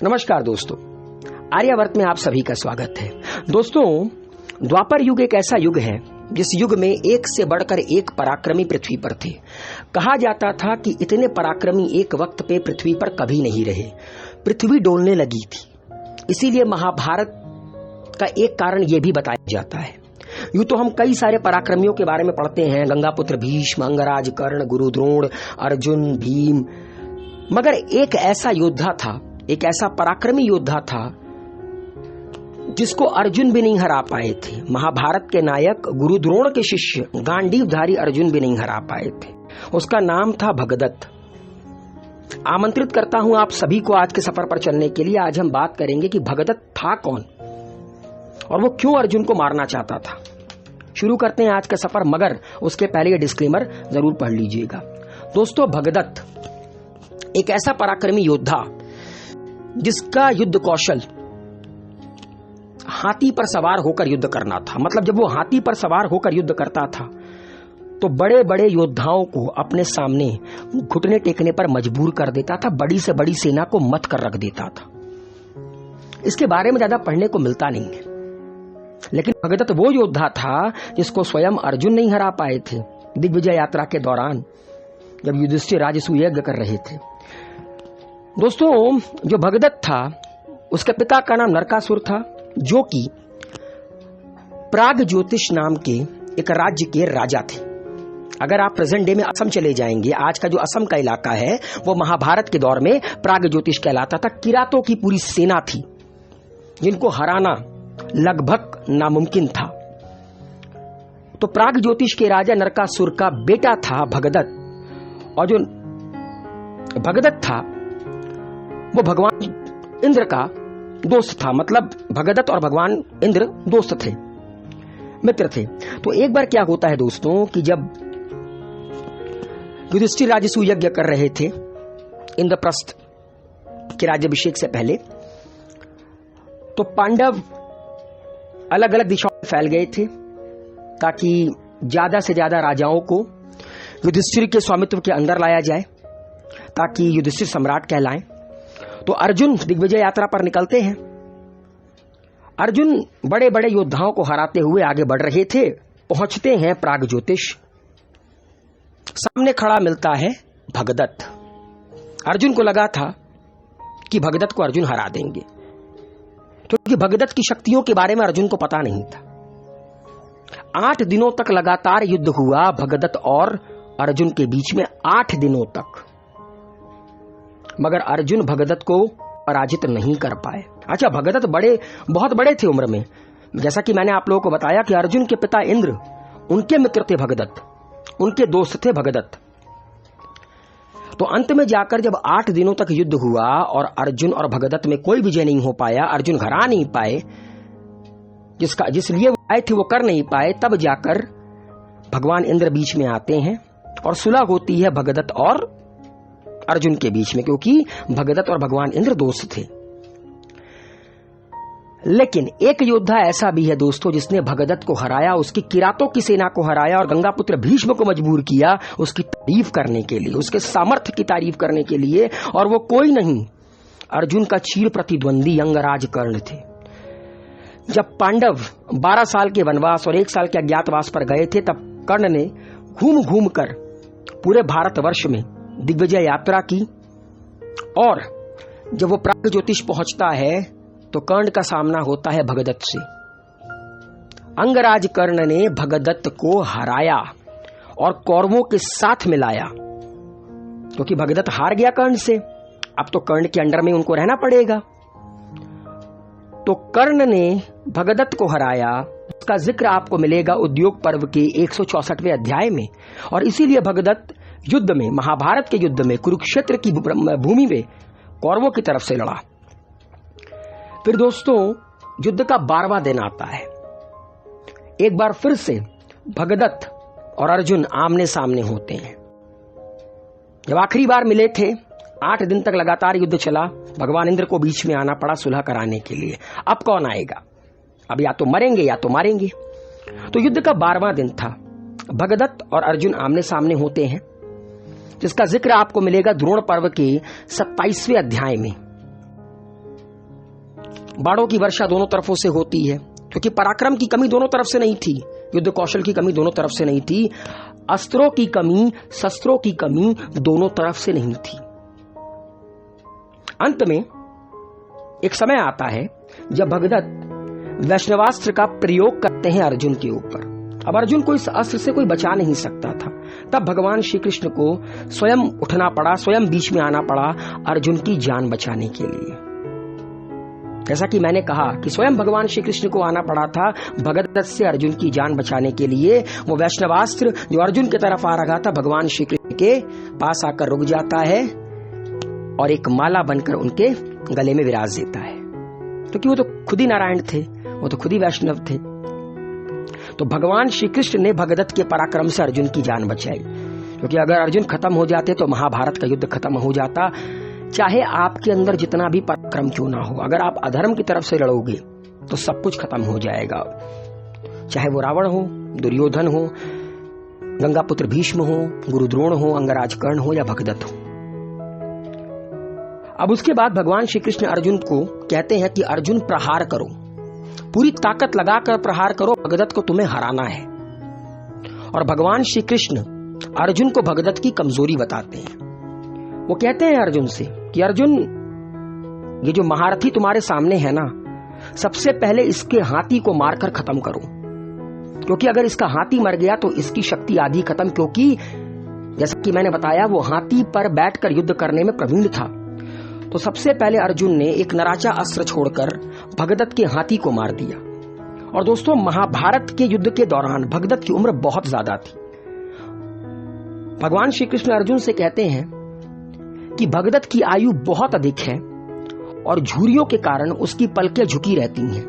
नमस्कार दोस्तों, आर्यावर्त में आप सभी का स्वागत है। दोस्तों, द्वापर युग एक ऐसा युग है जिस युग में एक से बढ़कर एक पराक्रमी पृथ्वी पर थे। कहा जाता था कि इतने पराक्रमी एक वक्त पे पृथ्वी पर कभी नहीं रहे। पृथ्वी डोलने लगी थी। इसीलिए महाभारत का एक कारण यह भी बताया जाता है। यूं तो हम कई सारे पराक्रमियों के बारे में पढ़ते हैं, गंगापुत्र भीष्म, अंगराज कर्ण, गुरु द्रोण, अर्जुन, भीम, मगर एक ऐसा योद्धा था, एक ऐसा पराक्रमी योद्धा था जिसको अर्जुन भी नहीं हरा पाए थे। महाभारत के नायक गुरु द्रोण के शिष्य गांडीवधारी अर्जुन भी नहीं हरा पाए थे। उसका नाम था भगदत्त। आमंत्रित करता हूं आप सभी को आज के सफर पर चलने के लिए। आज हम बात करेंगे कि भगदत्त था कौन और वो क्यों अर्जुन को मारना चाहता था। शुरू करते हैं आज का सफर, मगर उसके पहले ये डिस्क्लेमर जरूर पढ़ लीजिएगा। दोस्तों, भगदत्त एक ऐसा पराक्रमी योद्धा जिसका युद्ध कौशल हाथी पर सवार होकर युद्ध करना था। मतलब जब वो हाथी पर सवार होकर युद्ध करता था तो बड़े बड़े योद्धाओं को अपने सामने घुटने टेकने पर मजबूर कर देता था, बड़ी से बड़ी सेना को मत कर रख देता था। इसके बारे में ज्यादा पढ़ने को मिलता नहीं है, लेकिन भगदत्त वो योद्धा था जिसको स्वयं अर्जुन नहीं हरा पाए थे दिग्विजय यात्रा के दौरान, जब युधिष्ठिर राजसूय यज्ञ कर रहे थे। दोस्तों, जो भगदत्त था उसके पिता का नाम नरकासुर था, जो कि प्राग ज्योतिष नाम के एक राज्य के राजा थे। अगर आप प्रेजेंट डे में असम चले जाएंगे, आज का जो असम का इलाका है वो महाभारत के दौर में प्राग ज्योतिष कहलाता था। किरातों की पूरी सेना थी जिनको हराना लगभग नामुमकिन था। तो प्राग ज्योतिष के राजा नरकासुर का बेटा था भगदत्त, और जो भगदत्त था वो भगवान इंद्र का दोस्त था। मतलब भगदत्त और भगवान इंद्र दोस्त थे, मित्र थे। तो एक बार क्या होता है दोस्तों कि जब युधिष्ठिर राजसूय यज्ञ कर रहे थे इंद्रप्रस्थ के राज्याभिषेक से पहले, तो पांडव अलग अलग दिशाओं में फैल गए थे ताकि ज्यादा से ज्यादा राजाओं को युधिष्ठिर के स्वामित्व के अंदर लाया जाए ताकि युधिष्ठिर सम्राट कहलाएं। तो अर्जुन दिग्विजय यात्रा पर निकलते हैं। अर्जुन बड़े बड़े योद्धाओं को हराते हुए आगे बढ़ रहे थे। पहुंचते हैं प्राग ज्योतिष। सामने खड़ा मिलता है भगदत्त। अर्जुन को लगा था कि भगदत्त को अर्जुन हरा देंगे, क्योंकि भगदत्त की शक्तियों के बारे में अर्जुन को पता नहीं था। 8 दिनों तक लगातार युद्ध हुआ भगदत्त और अर्जुन के बीच में, 8 दिनों तक, मगर अर्जुन भगदत्त को पराजित नहीं कर पाए। अच्छा, भगदत्त बहुत बड़े थे उम्र में। जैसा कि मैंने आप लोगों को बताया कि अर्जुन के पिता इंद्र, उनके मित्र थे भगदत्त, उनके दोस्त थे भगदत्त। तो अंत में जाकर जब 8 दिनों तक युद्ध हुआ और अर्जुन और भगदत्त में कोई विजय नहीं हो पाया, अर्जुन हरा नहीं पाए, जिस लिए वो आए थे वो कर नहीं पाए, तब जाकर भगवान इंद्र बीच में आते हैं और सुलह होती है भगदत्त और अर्जुन के बीच में, क्योंकि भगदत्त और भगवान इंद्र दोस्त थे। लेकिन एक योद्धा ऐसा भी है दोस्तों जिसने भगदत्त को हराया, उसकी किरातों की सेना को हराया और गंगापुत्र भीष्म को मजबूर किया उसकी तारीफ करने के लिए, उसके सामर्थ्य की तारीफ करने के लिए। और वो कोई नहीं, अर्जुन का चीर प्रतिद्वंदी अंगराज कर्ण थे। जब पांडव 12 साल के वनवास और 1 साल के अज्ञातवास पर गए थे, तब कर्ण ने घूम घूम कर पूरे भारतवर्ष में दिग्विजय यात्रा की। और जब वो प्राग ज्योतिष पहुंचता है तो कर्ण का सामना होता है भगदत्त से। अंगराज कर्ण ने भगदत्त को हराया और कौरवों के साथ मिलाया, क्योंकि भगदत्त हार गया कर्ण से। अब तो कर्ण के अंडर में उनको रहना पड़ेगा। तो कर्ण ने भगदत्त को हराया। उसका जिक्र आपको मिलेगा उद्योग पर्व के 164वें अध्याय में। और इसीलिए भगदत्त युद्ध में, महाभारत के युद्ध में, कुरुक्षेत्र की भूमि में कौरवों की तरफ से लड़ा। फिर दोस्तों, युद्ध का 12वां दिन आता है। एक बार फिर से भगदत्त और अर्जुन आमने सामने होते हैं। जब आखिरी बार मिले थे, 8 दिन तक लगातार युद्ध चला। भगवान इंद्र को बीच में आना पड़ा सुलह कराने के लिए। अब कौन आएगा? अब या तो मरेंगे या तो मारेंगे। तो युद्ध का 12वां दिन था। भगदत्त और अर्जुन आमने सामने होते हैं, जिसका जिक्र आपको मिलेगा द्रोण पर्व के 27वें अध्याय में। बाणों की वर्षा दोनों तरफों से होती है, क्योंकि पराक्रम की कमी दोनों तरफ से नहीं थी, युद्ध कौशल की कमी दोनों तरफ से नहीं थी, अस्त्रों की कमी, शस्त्रों की कमी दोनों तरफ से नहीं थी। अंत में एक समय आता है जब भगदत्त वैष्णवास्त्र का प्रयोग करते हैं अर्जुन के ऊपर। अब अर्जुन को इस अस्त्र से कोई बचा नहीं सकता था। तब भगवान श्री कृष्ण को स्वयं उठना पड़ा, स्वयं बीच में आना पड़ा अर्जुन की जान बचाने के लिए। जैसा कि मैंने कहा कि स्वयं भगवान श्री कृष्ण को आना पड़ा था भगदत्त से अर्जुन की जान बचाने के लिए। वो वैष्णवास्त्र जो अर्जुन की तरफ आ रहा था भगवान श्री कृष्ण के पास आकर रुक जाता है और एक माला बनकर उनके गले में विराज देता है, क्योंकि वो तो खुद ही नारायण थे, वो तो खुद ही वैष्णव थे। तो भगवान श्री कृष्ण ने भगदत्त के पराक्रम से अर्जुन की जान बचाई, क्योंकि अगर अर्जुन खत्म हो जाते तो महाभारत का युद्ध खत्म हो जाता। चाहे आपके अंदर जितना भी पराक्रम क्यों ना हो, अगर आप अधर्म की तरफ से लड़ोगे तो सब कुछ खत्म हो जाएगा। चाहे वो रावण हो, दुर्योधन हो, गंगापुत्र भीष्म हो, गुरु द्रोण हो, अंगराज कर्ण हो या भगदत्त हो। अब उसके बाद भगवान श्री कृष्ण अर्जुन को कहते हैं कि अर्जुन प्रहार करो, पूरी ताकत लगाकर प्रहार करो, भगदत्त को तुम्हें हराना है। और भगवान श्री कृष्ण अर्जुन को भगदत्त की कमजोरी बताते हैं। वो कहते हैं अर्जुन से कि अर्जुन, ये जो महारथी तुम्हारे सामने है ना, सबसे पहले इसके हाथी को मारकर खत्म करो, क्योंकि अगर इसका हाथी मर गया तो इसकी शक्ति आधी खत्म, क्योंकि जैसा कि मैंने बताया वो हाथी पर बैठकर युद्ध करने में प्रवीण था। तो सबसे पहले अर्जुन ने एक नराचा अस्त्र छोड़कर भगदत्त के हाथी को मार दिया। और दोस्तों, महाभारत के युद्ध के दौरान भगदत्त की उम्र बहुत ज्यादा थी। भगवान श्री कृष्ण अर्जुन से कहते हैं कि भगदत्त की आयु बहुत अधिक है और झुर्रियों के कारण उसकी पलकें झुकी रहती हैं,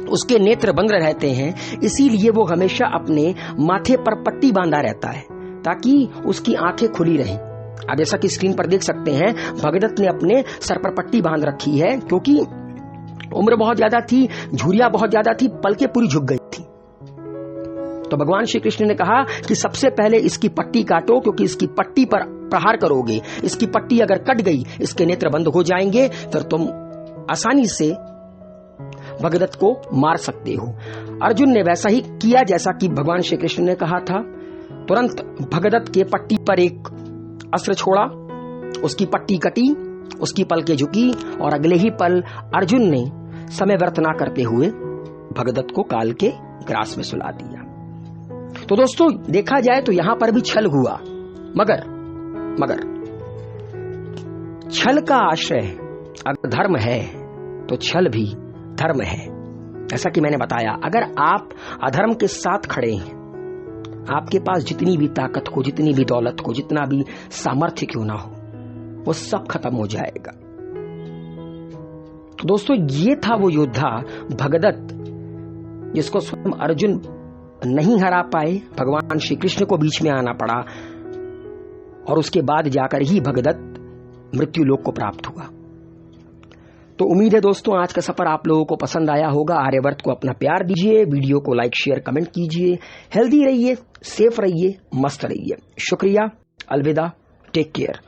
उसके नेत्र बंद रहते हैं, इसीलिए वो हमेशा अपने माथे पर पट्टी बांधा रहता है ताकि उसकी आंखें खुली रहें। आप जैसा कि स्क्रीन पर देख सकते हैं, भगदत्त ने अपने सर पर पट्टी बांध रखी है, क्योंकि उम्र बहुत ज्यादा थी, झुर्रियां बहुत ज्यादा थी, पलकें पूरी झुक गई थी। तो भगवान श्री कृष्ण ने कहा कि सबसे पहले इसकी पट्टी काटो, क्योंकि इसकी पट्टी पर प्रहार करोगे, इसकी पट्टी अगर कट गई, इसके नेत्र बंद हो जाएंगे, फिर तुम आसानी से भगदत्त को मार सकते हो। अर्जुन ने वैसा ही किया जैसा कि भगवान श्री कृष्ण ने कहा था। तुरंत भगदत्त के पट्टी पर एक अस्त्र छोड़ा, उसकी पट्टी कटी, उसकी पलकें झुकी और अगले ही पल अर्जुन ने समय व्यर्थ ना करते हुए भगदत्त को काल के ग्रास में सुला दिया। तो दोस्तों, देखा जाए तो यहां पर भी छल हुआ, मगर छल का आश्रय अगर धर्म है तो छल भी धर्म है। ऐसा कि मैंने बताया, अगर आप अधर्म के साथ खड़े हैं, आपके पास जितनी भी ताकत हो, जितनी भी दौलत हो, जितना भी सामर्थ्य क्यों ना हो, वो सब खत्म हो जाएगा। तो दोस्तों, ये था वो योद्धा भगदत्त जिसको स्वयं अर्जुन नहीं हरा पाए, भगवान श्री कृष्ण को बीच में आना पड़ा और उसके बाद जाकर ही भगदत्त मृत्यु लोक को प्राप्त हुआ। तो उम्मीद है दोस्तों आज का सफर आप लोगों को पसंद आया होगा। आर्यवर्त को अपना प्यार दीजिए, वीडियो को लाइक शेयर कमेंट कीजिए। हेल्दी रहिए, सेफ रहिए, मस्त रहिए। शुक्रिया, अलविदा, टेक केयर।